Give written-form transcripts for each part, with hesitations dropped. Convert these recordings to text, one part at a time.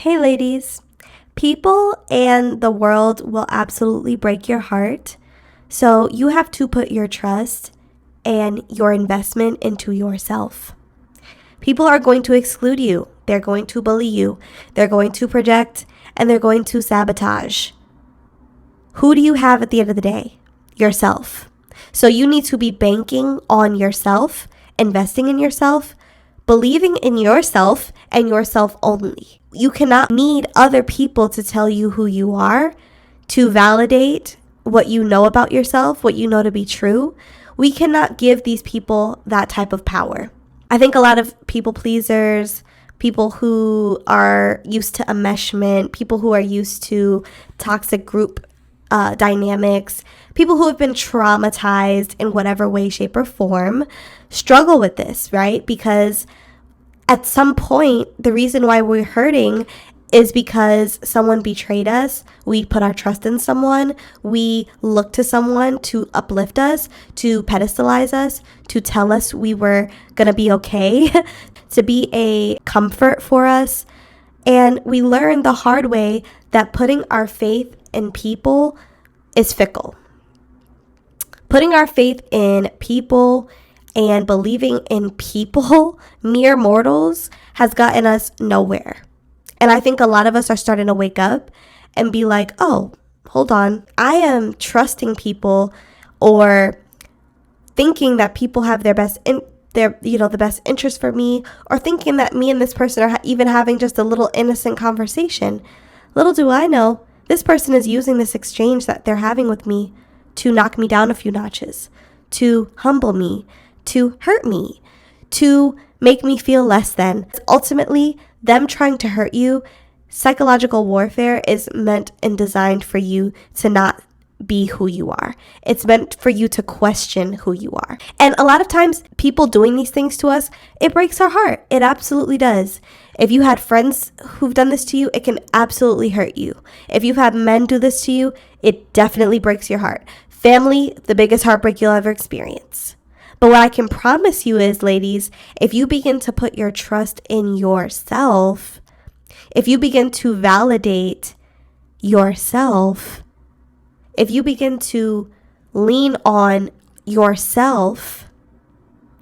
Hey ladies, people and the world will absolutely break your heart. So you have to put your trust and your investment into yourself. People are going to exclude you. They're going to bully you. They're going to project and they're going to sabotage. Who do you have at the end of the day? Yourself. So you need to be banking on yourself, investing in yourself, believing in yourself and yourself only. You cannot need other people to tell you who you are, to validate what you know about yourself, what you know to be true. We cannot give these people that type of power. I think a lot of people pleasers, people who are used to enmeshment, people who are used to toxic group dynamics, people who have been traumatized in whatever way, shape, or form struggle with this, right? Because at some point, the reason why we're hurting is because someone betrayed us. We put our trust in someone. We look to someone to uplift us, to pedestalize us, to tell us we were going to be okay, to be a comfort for us. And we learned the hard way that putting our faith in people is fickle. Putting our faith in people and believing in people, mere mortals, has gotten us nowhere. And I think a lot of us are starting to wake up and be like, oh, hold on. I am trusting people or thinking that people have the best interest for me, or thinking that me and this person are even having just a little innocent conversation. Little do I know, this person is using this exchange that they're having with me to knock me down a few notches, to humble me, to hurt me, to make me feel less than. Ultimately, them trying to hurt you, psychological warfare is meant and designed for you to not be who you are. It's meant for you to question who you are. And a lot of times, people doing these things to us, it breaks our heart. It absolutely does. If you had friends who've done this to you, it can absolutely hurt you. If you've had men do this to you, it definitely breaks your heart. Family, the biggest heartbreak you'll ever experience. But what I can promise you is, ladies, if you begin to put your trust in yourself, if you begin to validate yourself, if you begin to lean on yourself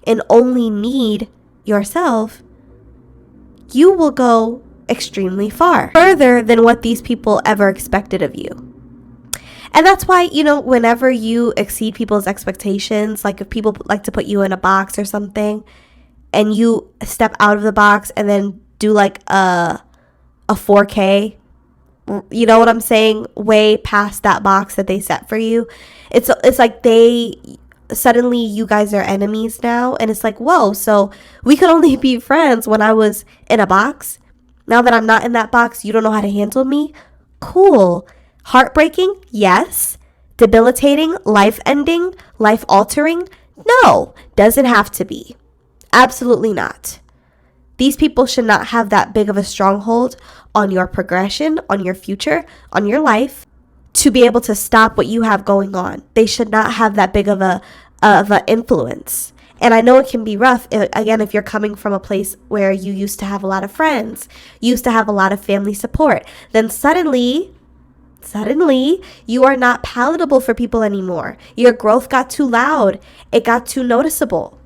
and only need yourself, you will go extremely far, further than what these people ever expected of you. And that's why, whenever you exceed people's expectations, like if people like to put you in a box or something and you step out of the box and then do like a 4K, you know what I'm saying, way past that box that they set for you, it's like suddenly you guys are enemies now. And it's like, whoa, so we could only be friends when I was in a box. Now that I'm not in that box, you don't know how to handle me? Cool. Heartbreaking? Yes. Debilitating? Life-ending? Life-altering? No. Doesn't have to be. Absolutely not. These people should not have that big of a stronghold on your progression, on your future, on your life, to be able to stop what you have going on. They should not have that big of a influence. And I know it can be rough, again, if you're coming from a place where you used to have a lot of friends, used to have a lot of family support, then suddenly you are not palatable for people anymore. Your growth got too loud. It got too noticeable.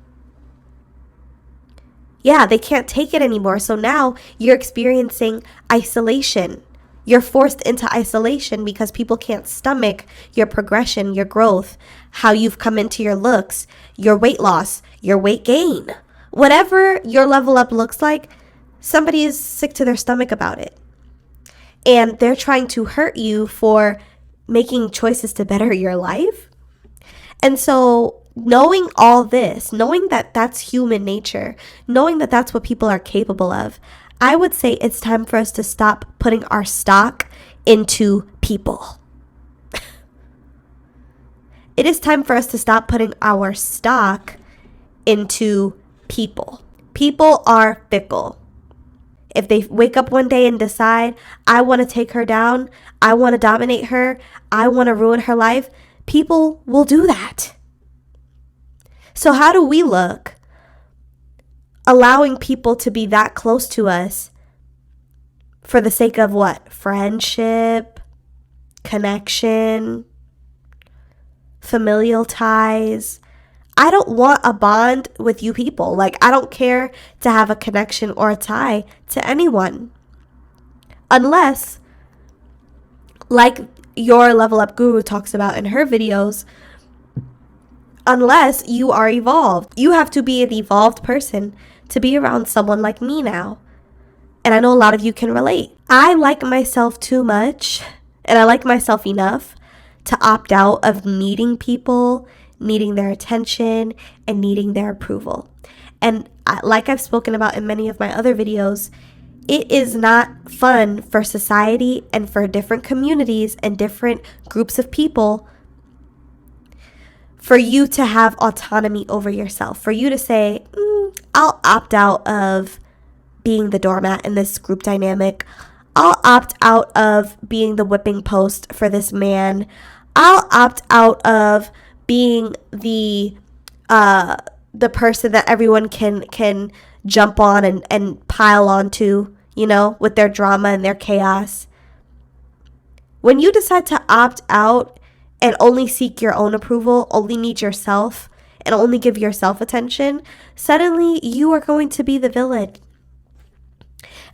Yeah, they can't take it anymore. So now you're experiencing isolation. You're forced into isolation because people can't stomach your progression, your growth, how you've come into your looks, your weight loss, your weight gain. Whatever your level up looks like, somebody is sick to their stomach about it. And they're trying to hurt you for making choices to better your life. And so knowing all this, knowing that that's human nature, knowing that that's what people are capable of, I would say it's time for us to stop putting our stock into people. It is time for us to stop putting our stock into people. People are fickle. If they wake up one day and decide, I want to take her down, I want to dominate her, I want to ruin her life, people will do that. So how do we look? Allowing people to be that close to us for the sake of what? Friendship, connection, familial ties. I don't want a bond with you people. Like, I don't care to have a connection or a tie to anyone. Unless, like your Level Up Guru talks about in her videos, unless you are evolved. You have to be an evolved person to be around someone like me now. And I know a lot of you can relate. I like myself too much, and I like myself enough to opt out of needing people, needing their attention, and needing their approval. And like I've spoken about in many of my other videos, it is not fun for society and for different communities and different groups of people for you to have autonomy over yourself, for you to say, I'll opt out of being the doormat in this group dynamic. I'll opt out of being the whipping post for this man. I'll opt out of being the person that everyone can jump on and pile onto, with their drama and their chaos. When you decide to opt out and only seek your own approval, only need yourself, and only give yourself attention, suddenly you are going to be the villain.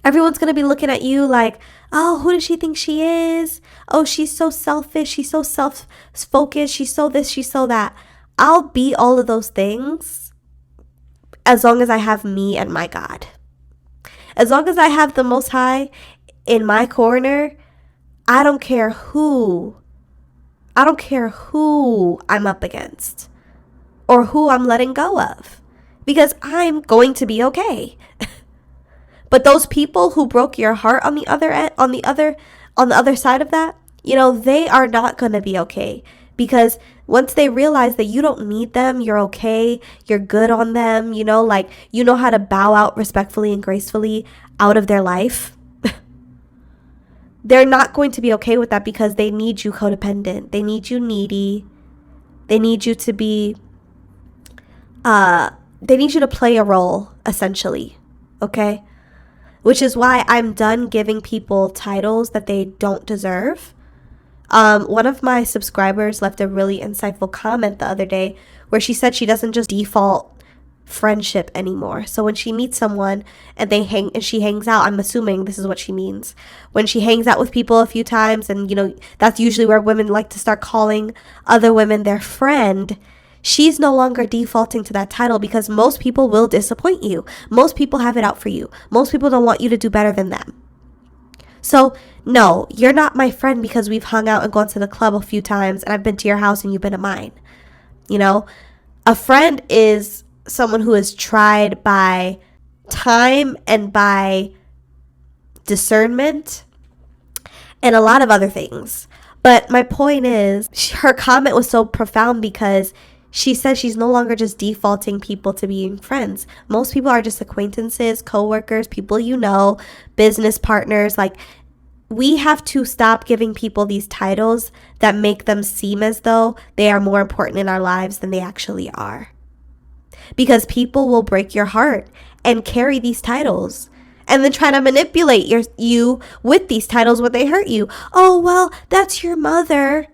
Everyone's going to be looking at you like, oh, who does she think she is? Oh, she's so selfish. She's so self-focused. She's so this, she's so that. I'll be all of those things as long as I have me and my God. As long as I have the Most High in my corner, I don't care who I'm up against or who I'm letting go of, because I'm going to be okay. But those people who broke your heart on the other side of that, they are not going to be okay, because once they realize that you don't need them, you're okay, you're good on them, you know how to bow out respectfully and gracefully out of their life. They're not going to be okay with that, because they need you codependent. They need you needy. They need you to be, they need you to play a role, essentially. Okay? Which is why I'm done giving people titles that they don't deserve. One of my subscribers left a really insightful comment the other day where she said she doesn't just default friendship anymore. So when she meets someone and she hangs out, I'm assuming this is what she means. When she hangs out with people a few times, and that's usually where women like to start calling other women their friend, she's no longer defaulting to that title, because most people will disappoint you. Most people have it out for you. Most people don't want you to do better than them. So no, you're not my friend because we've hung out and gone to the club a few times and I've been to your house and you've been to mine. A friend is someone who is tried by time and by discernment and a lot of other things. But my point is, her comment was so profound because she says she's no longer just defaulting people to being friends. Most people are just acquaintances, coworkers, people business partners. Like, we have to stop giving people these titles that make them seem as though they are more important in our lives than they actually are. Because people will break your heart and carry these titles and then try to manipulate you with these titles when they hurt you. Oh, well, that's your mother.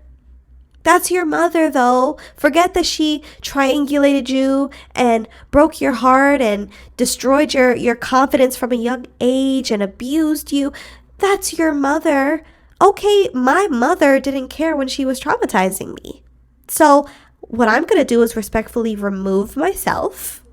That's your mother, though. Forget that she triangulated you and broke your heart and destroyed your confidence from a young age and abused you. That's your mother. Okay, my mother didn't care when she was traumatizing me. So what I'm going to do is respectfully remove myself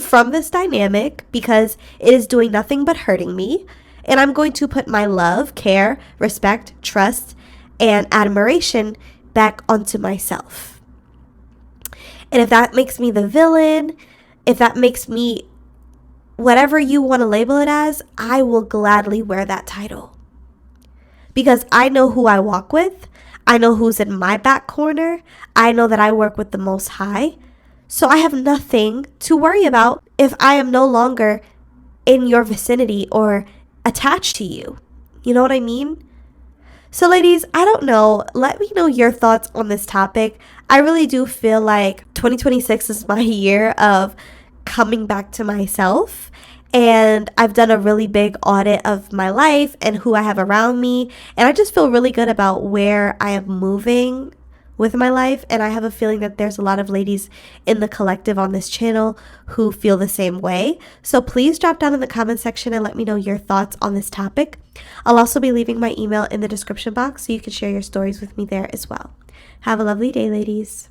from this dynamic, because it is doing nothing but hurting me. And I'm going to put my love, care, respect, trust, and admiration back onto myself. And if that makes me the villain, if that makes me whatever you want to label it as, I will gladly wear that title. Because I know who I walk with. I know who's in my back corner. I know that I work with the Most High. So I have nothing to worry about if I am no longer in your vicinity or attached to you. You know what I mean? So ladies, I don't know. Let me know your thoughts on this topic. I really do feel like 2026 is my year of coming back to myself And I've done a really big audit of my life and who I have around me. And I just feel really good about where I am moving with my life. And I have a feeling that there's a lot of ladies in the collective on this channel who feel the same way. So please drop down in the comment section and let me know your thoughts on this topic. I'll also be leaving my email in the description box so you can share your stories with me there as well. Have a lovely day, ladies.